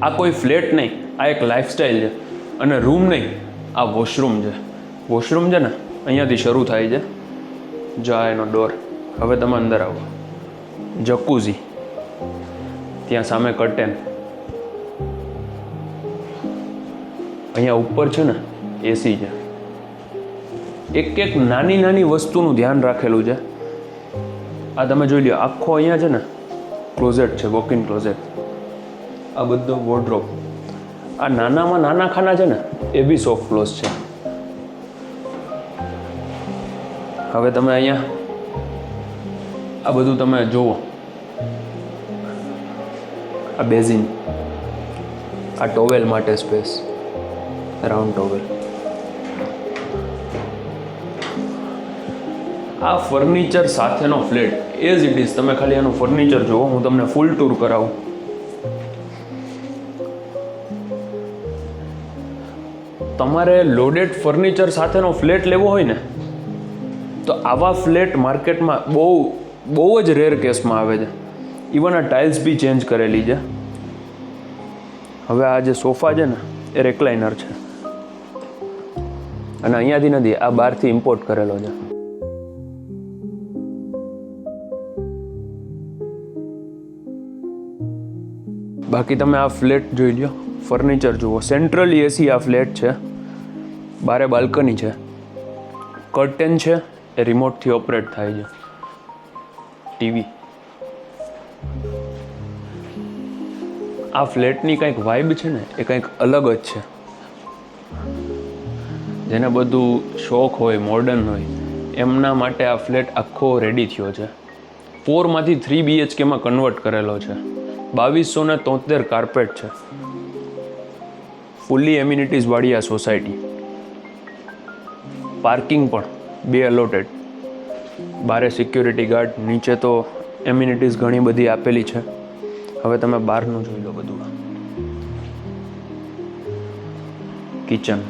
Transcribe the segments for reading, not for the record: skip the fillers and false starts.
આ કોઈ ફ્લેટ નહીં, આ એક લાઈફસ્ટાઈલ છે. અને રૂમ નહીં, આ વોશરૂમ છે. વોશરૂમ છે ને અહીંયાથી શરૂ થાય છે. જા એનો ડોર. હવે તમે અંદર આવો. જકુઝી, ત્યાં સામે કર્ટેન. અહીંયા ઉપર છે ને એસી છે. એક એક નાની નાની વસ્તુનું ધ્યાન રાખેલું છે. આ તમે જોઈ લો, આખો અહીંયા છે ને ક્લોઝેટ છે, વોક ઇન ક્લોઝેટ. આ બધો વોર્ડરોબ. આ નાનામાં નાના ખાના છે ને એ બી સોફ્ટ ક્લોઝ છે. હવે તમે અહીંયા આ બધું તમે જુઓ. આ બેઝિન, આ ટોવેલ માટે સ્પેસ, રાઉન્ડ ટોવેલ. આ ફર્નિચર સાથેનો ફ્લેટ એઝ ઇટ ઇઝ. તમે ખાલી એનું ફર્નિચર જુઓ, હું તમને ફૂલ ટૂર કરાવું. તમારે લોડેડ ફર્નિચર સાથેનો ફ્લેટ લેવો હોય ને તો આવા ફ્લેટ માર્કેટમાં બહુ જ રેર કેસમાં આવે છે. ઇવન આ ટાઇલ્સ બી ચેન્જ કરેલી છે. હવે આ જે સોફા છે ને એ રેક્લાઇનર છે અને અહીંયાથી નથી, આ બહારથી ઇમ્પોર્ટ કરેલો છે. બાકી તમે આ ફ્લેટ જોઈ લો, ફર્નિચર જુઓ. સેન્ટ્રલી એસી આ ફ્લેટ છે. બારે બાલ્કની છે, કર્ટેન છે, એ રિમોટથી ઓપરેટ થાય છે. ટીવી. આ ફ્લેટની કંઈક વાઇબ છે ને એ કંઈક અલગ જ છે. જેને બધું શોખ હોય, મોડર્ન હોય, એમના માટે આ ફ્લેટ આખો રેડી થયો છે. 4માંથી 3 BHKમાં કન્વર્ટ કરેલો છે. 2273 કાર્પેટ છે. ફૂલ્લી એમ્યુનિટીઝ વાળી આ સોસાયટી. પાર્કિંગ પણ 2 અલોટેડ. બારે સિક્યોરિટી ગાર્ડ, નીચે તો એમ્યુનિટીઝ ઘણી બધી આપેલી છે. હવે તમે બહારનું જોઈ લો બધું. કિચન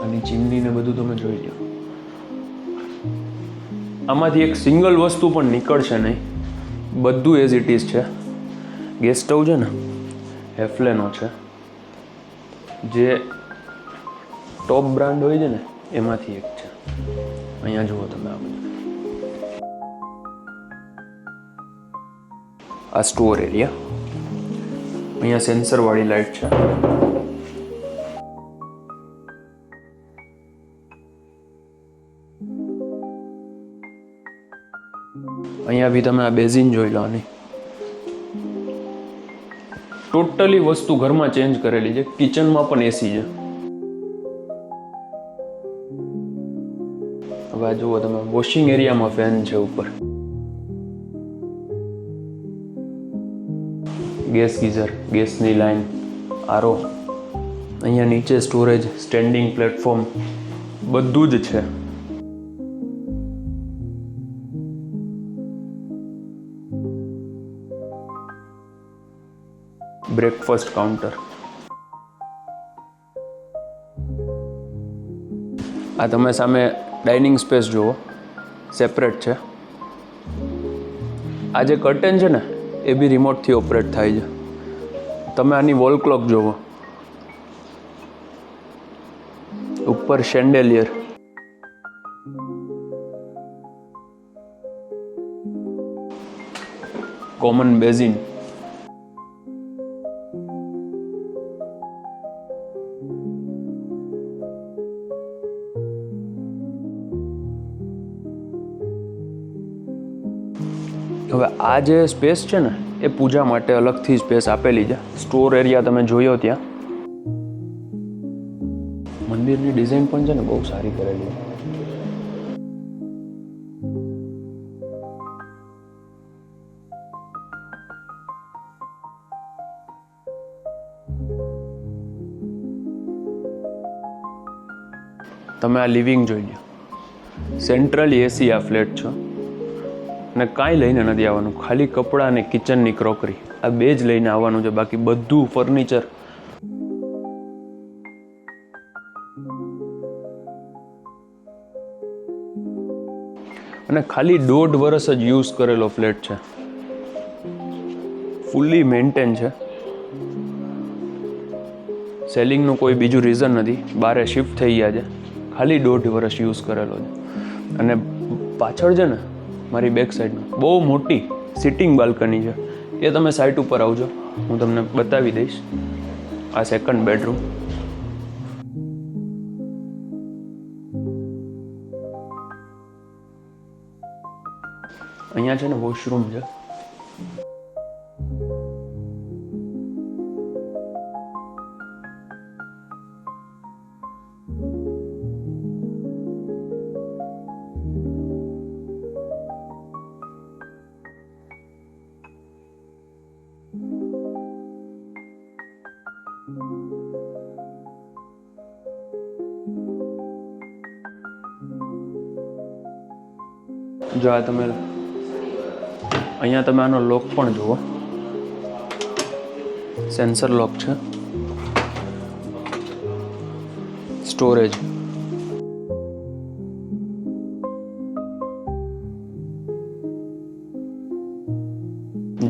અને ચીમની ને બધું તમે જોઈ લો. આમાંથી એક સિંગલ વસ્તુ પણ નીકળશે નહીં, બધું એઝ ઇટ ઇઝ છે. ગેસ સ્ટવ છે ને હેફલેનો છે, જે ટોપ બ્રાન્ડ હોય છે ને એમાંથી એક છે. અહીંયા જુઓ તમે આ બધું. આ સ્ટોર એરિયા. અહીંયા સેન્સર વાળી લાઇટ છે. અહીંયા બી તમે આ બેઝિન જોઈ લો. આની ટોટલી વસ્તુ ઘરમાં ચેન્જ કરેલી છે. કિચનમાં પણ એસી છે. હવે આ જુઓ તમે, વોશિંગ એરિયામાં ફેન છે ઉપર. ગેસ ગીઝર, ગેસની લાઈન, આરો. અહીંયા નીચે સ્ટોરેજ, સ્ટેન્ડિંગ પ્લેટફોર્મ બધું જ છે. Breakfast counter. આ તમે સામે ડાઇનિંગ સ્પેસ જુઓ, સેપરેટ છે. આ જે કર્ટેન છે ને એ બી રિમોટથી ઓપરેટ થાય છે. તમે આની વોલ ક્લોક જુઓ, ઉપર શેન્ડેલિયર. Common basin. હવે આ જે સ્પેસ છે ને એ પૂજા માટે અલગથી સ્પેસ આપેલી છે. સ્ટોર એરિયા તમે જોયો ત્યાં. મંદિરની ડિઝાઇન પણ છે ને બહુ સારી કરેલી છે. તમે આ લિવિંગ જોઈ લો. સેન્ટ્રલી એસી આ ફ્લેટ છે અને કાંઈ લઈને નથી આવવાનું, ખાલી કપડાં અને કિચનની ક્રોકરી આ બે જ લઈને આવવાનું છે. બાકી બધું ફર્નિચર અને ખાલી 1.5 વર્ષ જ યુઝ કરેલો ફ્લેટ છે. ફૂલ્લી મેન્ટેન છે. સેલિંગનું કોઈ બીજું રીઝન નથી. બારે શિફ્ટ થઈ ગયા છે, ખાલી 1.5 વર્ષ યુઝ કરેલો છે. અને પાછળ છે ને મારી બેક સાઈડમાં બહુ મોટી સિટિંગ બાલ્કની છે. એ તમે સાઇટ ઉપર આવજો, હું તમને બતાવી દઈશ. આ સેકન્ડ બેડરૂમ. અહીંયા છે ને વોશરૂમ છે. જો આ તમે અહીંયા તમે આનો લોક પણ જુઓ, સેન્સર લોક છે. સ્ટોરેજ,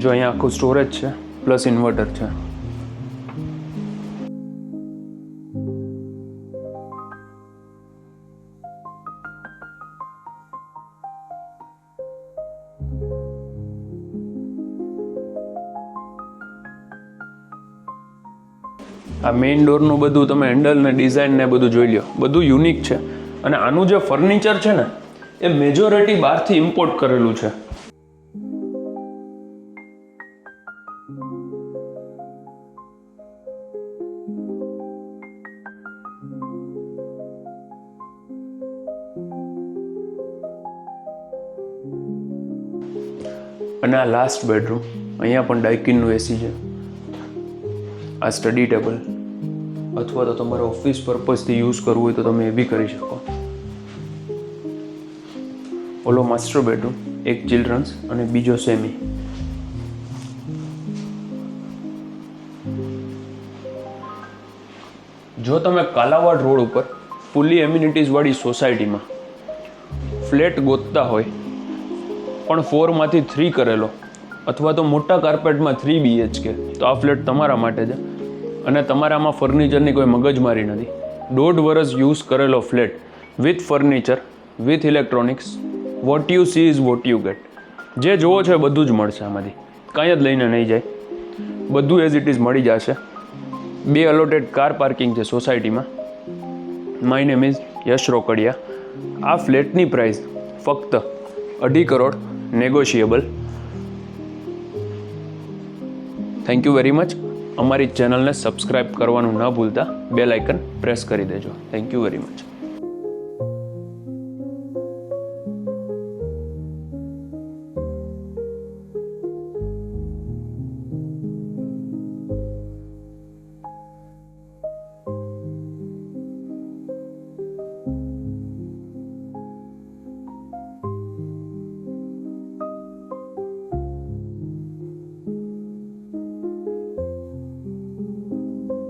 જો અહીંયા આખું સ્ટોરેજ છે પ્લસ ઇન્વર્ટર છે. આ મેઇન ડોરનું બધું તમે હેન્ડલ ને ડિઝાઇન ને બધું જોઈ લો, બધું યુનિક છે. અને આનું જે ફર્નિચર છે ને એ મેજોરિટી બહારથી ઇમ્પોર્ટ કરેલું છે. અને આ લાસ્ટ બેડરૂમ, અહીંયા પણ ડાઇકિનનું એસી છે. આ સ્ટડી ટેબલ અથવા તો તમારે ઓફિસ પર્પઝથી યુઝ કરવું હોય તો તમે એ બી કરી શકો. ઓલો માસ્ટર બેડરૂમ, એક ચિલ્ડ્રન્સ અને બીજો સેમી. જો તમે કાલાવાડ રોડ ઉપર ફૂલી એમ્યુનિટીઝવાળી સોસાયટીમાં ફ્લેટ ગોતતા હોય પણ 4માંથી 3 કરેલો અથવા તો મોટા કાર્પેટમાં 3 BHK, તો આ ફ્લેટ તમારા માટે છે. અને તમારામાં ફર્નિચરની કોઈ મગજમારી નથી. 1.5 વર્ષ યુઝ કરેલો flat with furniture, with electronics. What you she is what you get. જે જોવો છો એ બધું જ મળશે આમાંથી, કાંઈ જ લઈને નહીં જાય. બધું એઝ ઇટ ઇઝ મળી જશે. 2 અલોટેડ કાર પાર્કિંગ છે સોસાયટીમાં. માય નેમ ઇઝ યશ રોકડિયા. આ ફ્લેટની પ્રાઇસ ફક્ત 2.5 crore, negotiable. Thank you very much. અમારી ચેનલને સબસ્ક્રાઇબ કરવાનું ન ભૂલતા, બેલ આઇકન પ્રેસ કરી દેજો. Thank you very much.